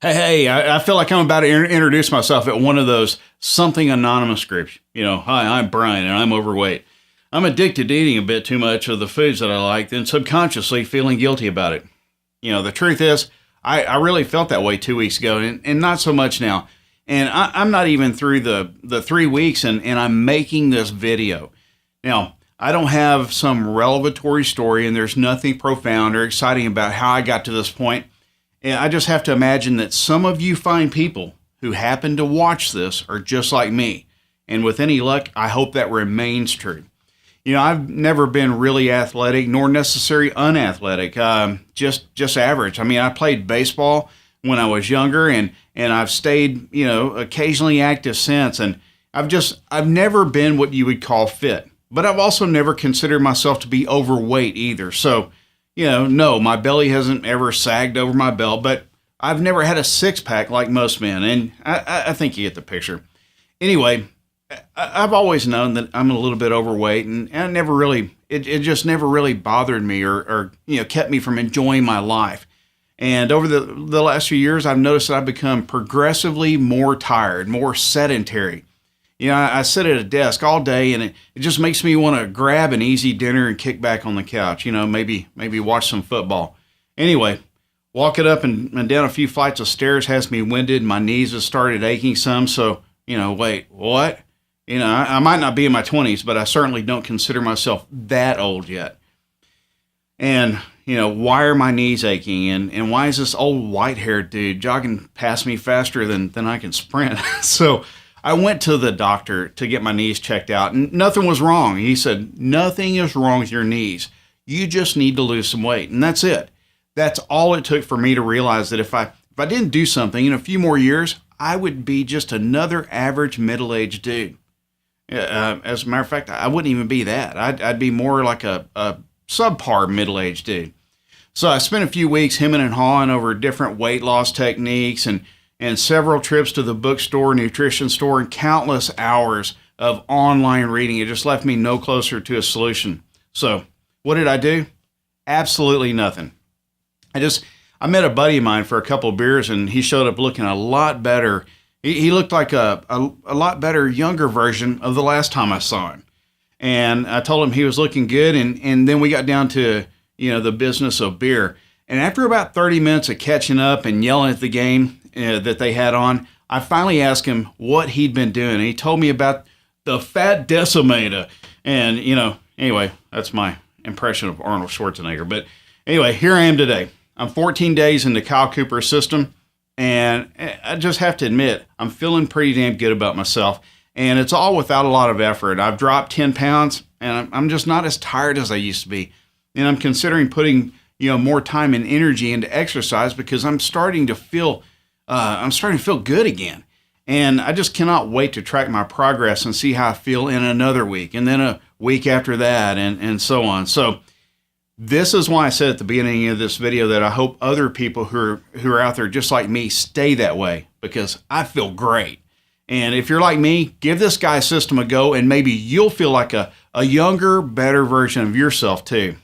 Hey, I feel like I'm about to introduce myself at one of those something anonymous groups. Hi, I'm Brian and I'm overweight. I'm addicted to eating a bit too much of the foods that I like, then subconsciously feeling guilty about it. The truth is, I really felt that way 2 weeks ago and not so much now. And I'm not even through the 3 weeks and I'm making this video. Now, I don't have some revelatory story and there's nothing profound or exciting about how I got to this point. And I just have to imagine that some of you fine people who happen to watch this are just like me. And with any luck, I hope that remains true. I've never been really athletic, nor necessarily unathletic, just average. I mean, I played baseball when I was younger, and I've stayed, occasionally active since. And I've never been what you would call fit, but I've also never considered myself to be overweight either. So, no, my belly hasn't ever sagged over my belt, but I've never had a six pack like most men. And I think you get the picture. Anyway, I've always known that I'm a little bit overweight, and I never really, it just never really bothered me or kept me from enjoying my life. And over the last few years, I've noticed that I've become progressively more tired, more sedentary. I sit at a desk all day, and it just makes me want to grab an easy dinner and kick back on the couch, maybe watch some football. Anyway, walking up and down a few flights of stairs has me winded. My knees have started aching some. So, wait, what? I might not be in my 20s, but I certainly don't consider myself that old yet. And, why are my knees aching? And why is this old white-haired dude jogging past me faster than I can sprint? So I went to the doctor to get my knees checked out, and nothing was wrong. He said, nothing is wrong with your knees. You just need to lose some weight. And that's it. That's all it took for me to realize that if I didn't do something in a few more years, I would be just another average middle-aged dude. As a matter of fact, I wouldn't even be that. I'd be more like a subpar middle-aged dude. So I spent a few weeks hemming and hawing over different weight loss techniques and several trips to the bookstore, nutrition store, and countless hours of online reading. It just left me no closer to a solution. So what did I do? Absolutely nothing. I met a buddy of mine for a couple of beers, and he showed up looking a lot better. He looked like a lot better, younger version of the last time I saw him. And I told him he was looking good. And then we got down to, the business of beer. And after about 30 minutes of catching up and yelling at the game that they had on, I finally asked him what he'd been doing. And he told me about the Fat Decimator. And, anyway, that's my impression of Arnold Schwarzenegger. But anyway, here I am today. I'm 14 days into Kyle Cooper's system. And I just have to admit, I'm feeling pretty damn good about myself. And it's all without a lot of effort. I've dropped 10 pounds, and I'm just not as tired as I used to be. And I'm considering putting, more time and energy into exercise because I'm starting to feel good again. And I just cannot wait to track my progress and see how I feel in another week, and then a week after that, and so on. So this is why I said at the beginning of this video that I hope other people who are out there just like me stay that way, because I feel great. And if you're like me, give this guy's system a go, and maybe you'll feel like a younger, better version of yourself too.